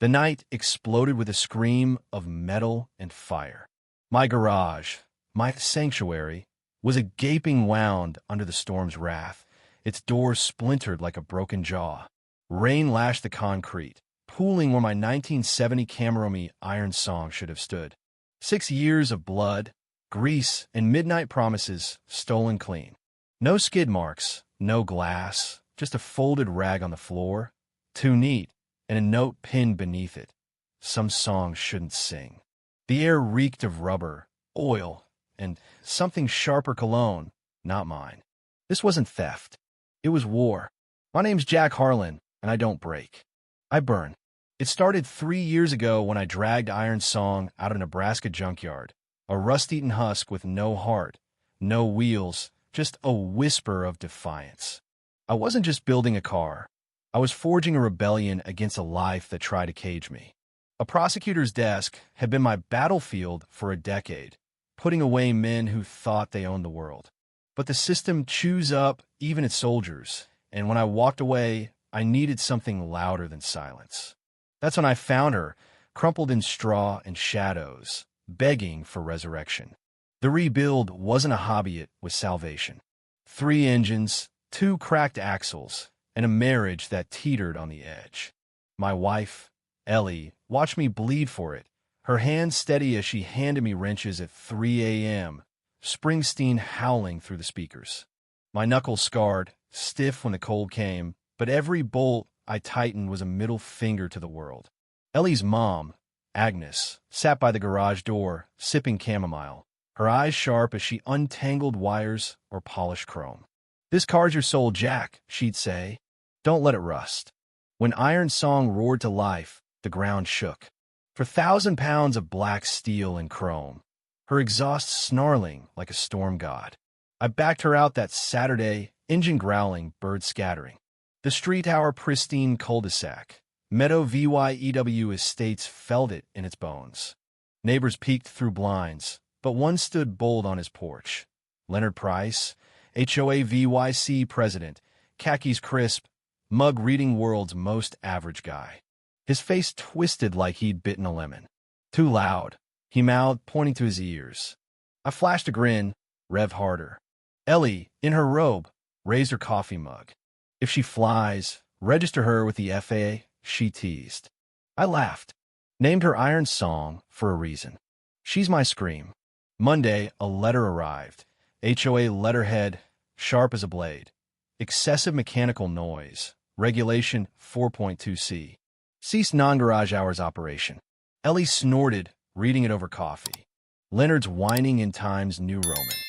The night exploded with a scream of metal and fire. My garage, my sanctuary, was a gaping wound under the storm's wrath, its doors splintered like a broken jaw. Rain lashed the concrete, pooling where my 1970 Cameromi iron song should have stood. 6 years of blood, grease, and midnight promises stolen clean. No skid marks, no glass, just a folded rag on the floor, too neat, and a note pinned beneath it. Some songs shouldn't sing. The air reeked of rubber, oil, and something sharper cologne, not mine. This wasn't theft. It was war. My name's Jack Harlan, and I don't break. I burn. It started 3 years ago when I dragged Iron Song out of a Nebraska junkyard, a rust-eaten husk with no heart, no wheels, just a whisper of defiance. I wasn't just building a car. I was forging a rebellion against a life that tried to cage me. A prosecutor's desk had been my battlefield for a decade, putting away men who thought they owned the world. But the system chews up even its soldiers, and when I walked away, I needed something louder than silence. That's when I found her, crumpled in straw and shadows, begging for resurrection. The rebuild wasn't a hobby, it was salvation. 3 engines, 2 cracked axles, and a marriage that teetered on the edge. My wife, Ellie, watched me bleed for it, her hands steady as she handed me wrenches at 3 a.m., Springsteen howling through the speakers. My knuckles scarred, stiff when the cold came, but every bolt I tightened was a middle finger to the world. Ellie's mom, Agnes, sat by the garage door, sipping chamomile, her eyes sharp as she untangled wires or polished chrome. "This car's your soul, Jack," she'd say. "Don't let it rust." When Iron Song roared to life, the ground shook. For 1,000 pounds of black steel and chrome, her exhaust snarling like a storm god. I backed her out that Saturday, engine growling, bird scattering. The street our pristine cul-de-sac, Meadow VYEW Estates, felt it in its bones. Neighbors peeked through blinds, but one stood bold on his porch. Leonard Price, HOA VYC president, khakis crisp, mug reading world's most average guy. His face twisted like he'd bitten a lemon. "Too loud," he mouthed, pointing to his ears. I flashed a grin, rev harder. Ellie, in her robe, raised her coffee mug. "If she flies, register her with the FAA," she teased. I laughed, named her Iron Song for a reason. She's my scream. Monday, a letter arrived. HOA letterhead, sharp as a blade. Excessive mechanical noise. Regulation 4.2C. Cease non-garage hours operation. Ellie snorted, reading it over coffee. Leonard's whining in Times New Roman.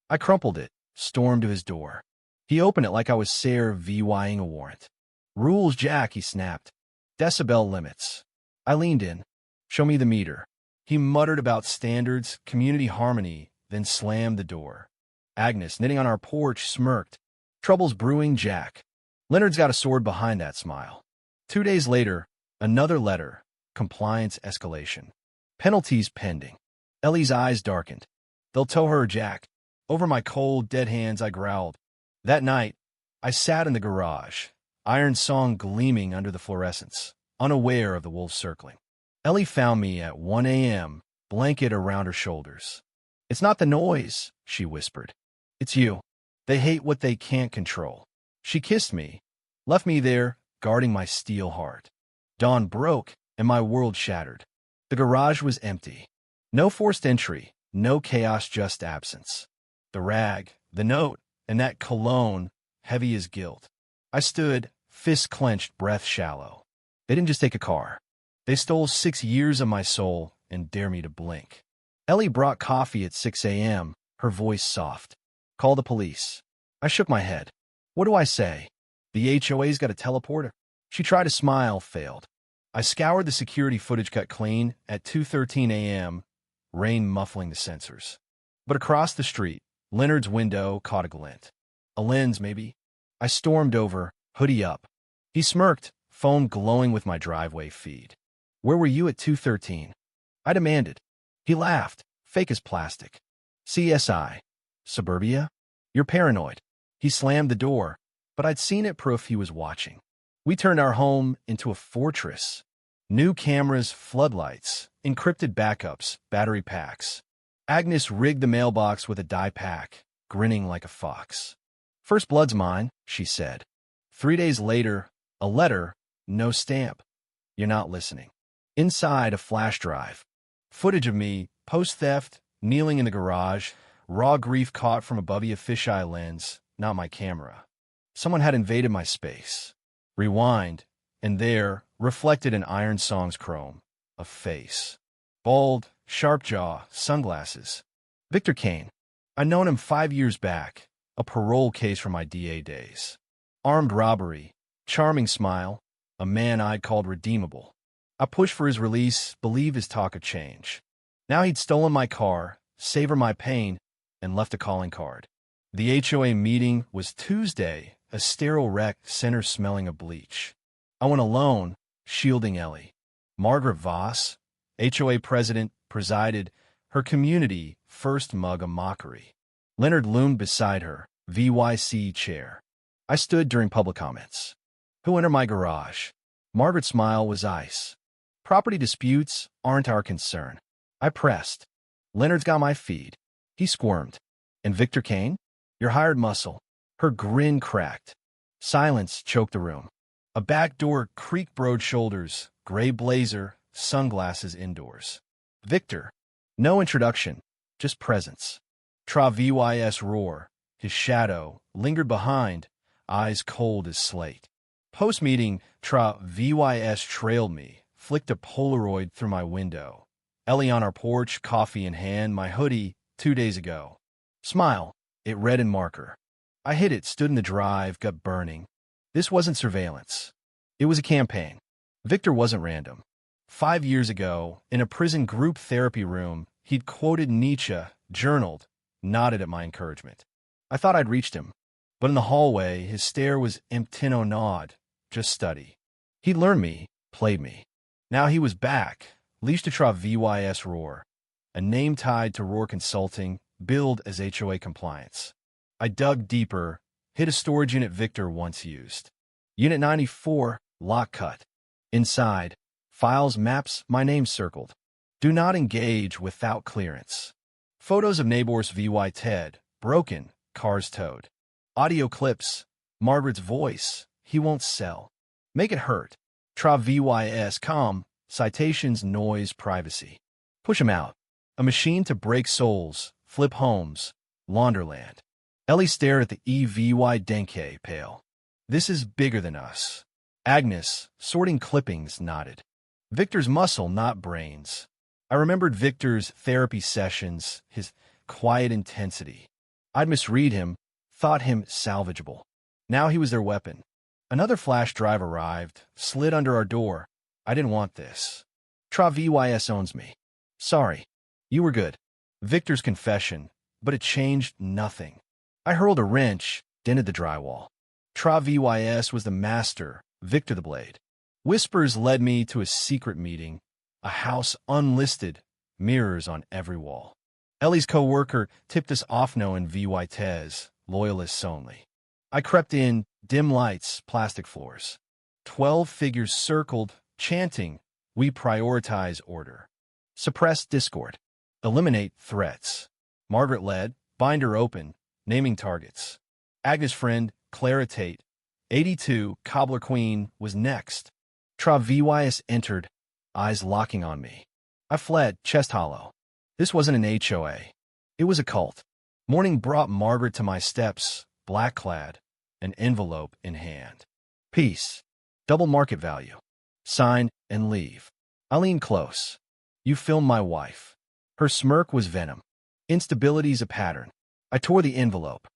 I crumpled it, stormed to his door. He opened it like I was Sayre VYing a warrant. "Rules, Jack," he snapped. "Decibel limits." I leaned in. "Show me the meter." He muttered about standards, community harmony, then slammed the door. Agnes, knitting on our porch, smirked. "Trouble's brewing, Jack." Leonard's got a sword behind that smile. 2 days later, another letter. Compliance escalation. Penalties pending. Ellie's eyes darkened. "They'll tow her, Jack." Over my cold, dead hands, I growled. That night, I sat in the garage, Iron Song gleaming under the fluorescence, unaware of the wolves circling. Ellie found me at 1 a.m., blanket around her shoulders. "It's not the noise," she whispered. "It's you. They hate what they can't control." She kissed me, left me there, guarding my steel heart. Dawn broke, and my world shattered. The garage was empty. No forced entry, no chaos, just absence. The rag, the note, and that cologne, heavy as guilt. I stood, fist clenched, breath shallow. They didn't just take a car. They stole 6 years of my soul and dare me to blink. Ellie brought coffee at 6 a.m., her voice soft. "Call the police." I shook my head. What do I say? The HOA's got a teleporter? She tried to smile, failed. I scoured the security footage, cut clean, at 2:13 a.m., rain muffling the sensors. But across the street, Leonard's window caught a glint. A lens, maybe. I stormed over, hoodie up. He smirked, phone glowing with my driveway feed. "Where were you at 2:13? I demanded. He laughed, fake as plastic. "CSI. Suburbia? You're paranoid." He slammed the door, but I'd seen it, proof he was watching. We turned our home into a fortress. New cameras, floodlights, encrypted backups, battery packs. Agnes rigged the mailbox with a dye pack, grinning like a fox. "First blood's mine," she said. 3 days later, a letter, no stamp. "You're not listening." Inside, a flash drive. Footage of me, post-theft, kneeling in the garage, raw grief caught from above a fisheye lens, not my camera. Someone had invaded my space. Rewind, and there, reflected in Iron Song's chrome, a face. Bald, sharp jaw, sunglasses. Victor Kane. I'd known him 5 years back, a parole case from my DA days. Armed robbery, charming smile, a man I'd called redeemable. I pushed for his release, believed his talk of change. Now he'd stolen my car, savored my pain, and left a calling card. The HOA meeting was Tuesday, a sterile wreck, center smelling of bleach. I went alone, shielding Ellie. Margaret Voss, HOA president, presided, her community first mug a mockery. Leonard loomed beside her, VYC chair. I stood during public comments. "Who entered my garage?" Margaret's smile was ice. "Property disputes aren't our concern." I pressed. "Leonard's got my feed." He squirmed. "And Victor Kane? Your hired muscle." Her grin cracked. Silence choked the room. A back door creaked broad shoulders, gray blazer, sunglasses indoors. "Victor." No introduction, just presence. Tra VYS roar. His shadow lingered behind, eyes cold as slate. Post-meeting, Tra VYS trailed me, flicked a Polaroid through my window. Ellie on our porch, coffee in hand, my hoodie, 2 days ago. "Smile," it read in marker. I hit it, stood in the drive, gut burning. This wasn't surveillance. It was a campaign. Victor wasn't random. 5 years ago, in a prison group therapy room, he'd quoted Nietzsche, journaled, nodded at my encouragement. I thought I'd reached him. But in the hallway, his stare was emptino nod, just study. He'd learned me, played me. Now he was back, leashed to Tra VYS Roar, a name tied to Roar Consulting, billed as HOA compliance. I dug deeper, hit a storage unit Victor once used. Unit 94, lock cut. Inside, files, maps, my name circled. Do not engage without clearance. Photos of neighbors VY Ted, broken, cars towed. Audio clips, Margaret's voice, he won't sell. Make it hurt. Tra VYS, calm, citations, noise, privacy. Push him out. A machine to break souls, flip homes, launderland. Ellie stared at the EVY Denke pail. "This is bigger than us." Agnes, sorting clippings, nodded. "Victor's muscle, not brains." I remembered Victor's therapy sessions, his quiet intensity. I'd misread him, thought him salvageable. Now he was their weapon. Another flash drive arrived, slid under our door. I didn't want this. Tra VYS owns me. "Sorry. You were good." Victor's confession, but it changed nothing. I hurled a wrench, dented the drywall. Tra VYS was the master, Victor the Blade. Whispers led me to a secret meeting, a house unlisted, mirrors on every wall. Ellie's co-worker tipped us off knowing VY Tez, loyalists only. I crept in, dim lights, plastic floors. 12 figures circled, chanting, "We prioritize order. Suppress discord. Eliminate threats." Margaret led, binder open, naming targets. Agnes' friend, Clara Tate, 82, Cobbler Queen, was next. Tra VYS entered, eyes locking on me. I fled, chest hollow. This wasn't an HOA. It was a cult. Morning brought Margaret to my steps, black-clad, an envelope in hand. "Peace. Double market value. Sign and leave." I leaned close. "You filmed my wife." Her smirk was venom. "Instability's a pattern." I tore the envelope.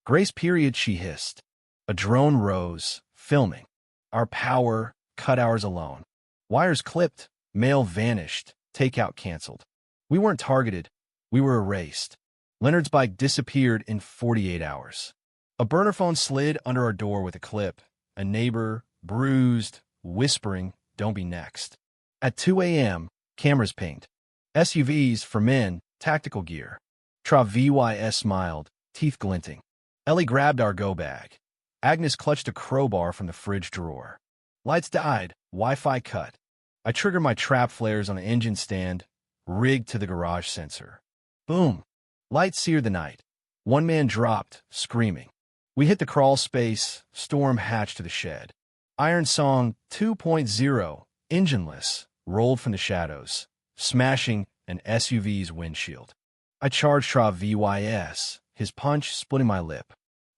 "Grace period," she hissed. A drone rose, filming. Our power, cut hours alone. Wires clipped, mail vanished, takeout canceled. We weren't targeted. We were erased. Leonard's bike disappeared in 48 hours. A burner phone slid under our door with a clip. A neighbor, bruised, whispering, "Don't be next." At 2 a.m., cameras pinged. SUVs for men, tactical gear. Tra VYS smiled, teeth glinting. Ellie grabbed our go bag. Agnes clutched a crowbar from the fridge drawer. Lights died, Wi-Fi cut. I triggered my trap flares on an engine stand, rigged to the garage sensor. Boom! Light seared the night. One man dropped, screaming. We hit the crawl space, storm hatched to the shed. Iron Song 2.0, engineless, rolled from the shadows, smashing an SUV's windshield. I charged Trav VYS, his punch splitting my lip.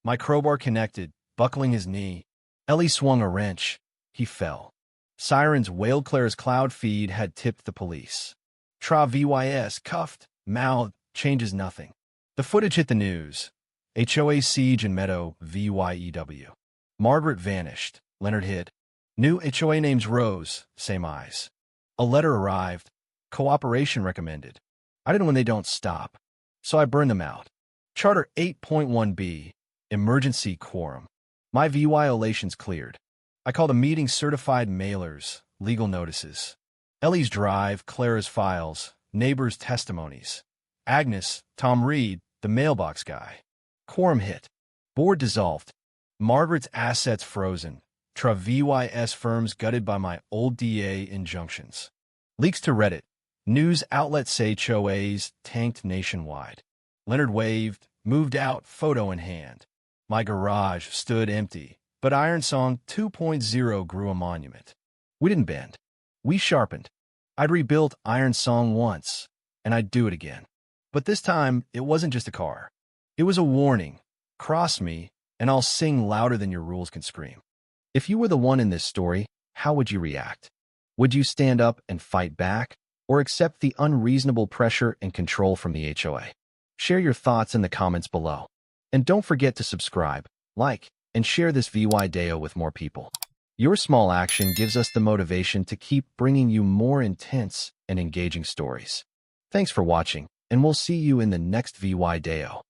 My crowbar connected, buckling his knee. Ellie swung a wrench. He fell. Sirens wailed. Claire's cloud feed had tipped the police. Trav VYS, cuffed, mouthed, changes nothing. The footage hit the news. HOA siege in Meadow, VYEW. Margaret vanished. Leonard hid. New HOA names rose, same eyes. A letter arrived. Cooperation recommended. I didn't when they don't stop. So I burned them out. Charter 8.1b. Emergency quorum. My violations cleared. I called a meeting. Certified mailers, legal notices. Ellie's drive, Clara's files, neighbors' testimonies. Agnes, Tom Reed, the mailbox guy. Quorum hit. Board dissolved. Margaret's assets frozen. VYS firms gutted by my old DA injunctions. Leaks to Reddit. News outlets say HOAs tanked nationwide. Leonard waved, moved out, photo in hand. My garage stood empty, but Iron Song 2.0 grew a monument. We didn't bend. We sharpened. I'd rebuilt Iron Song once, and I'd do it again. But this time, it wasn't just a car. It was a warning. Cross me, and I'll sing louder than your rules can scream. If you were the one in this story, how would you react? Would you stand up and fight back, or accept the unreasonable pressure and control from the HOA? Share your thoughts in the comments below. And don't forget to subscribe, like, and share this video with more people. Your small action gives us the motivation to keep bringing you more intense and engaging stories. Thanks for watching, and we'll see you in the next video.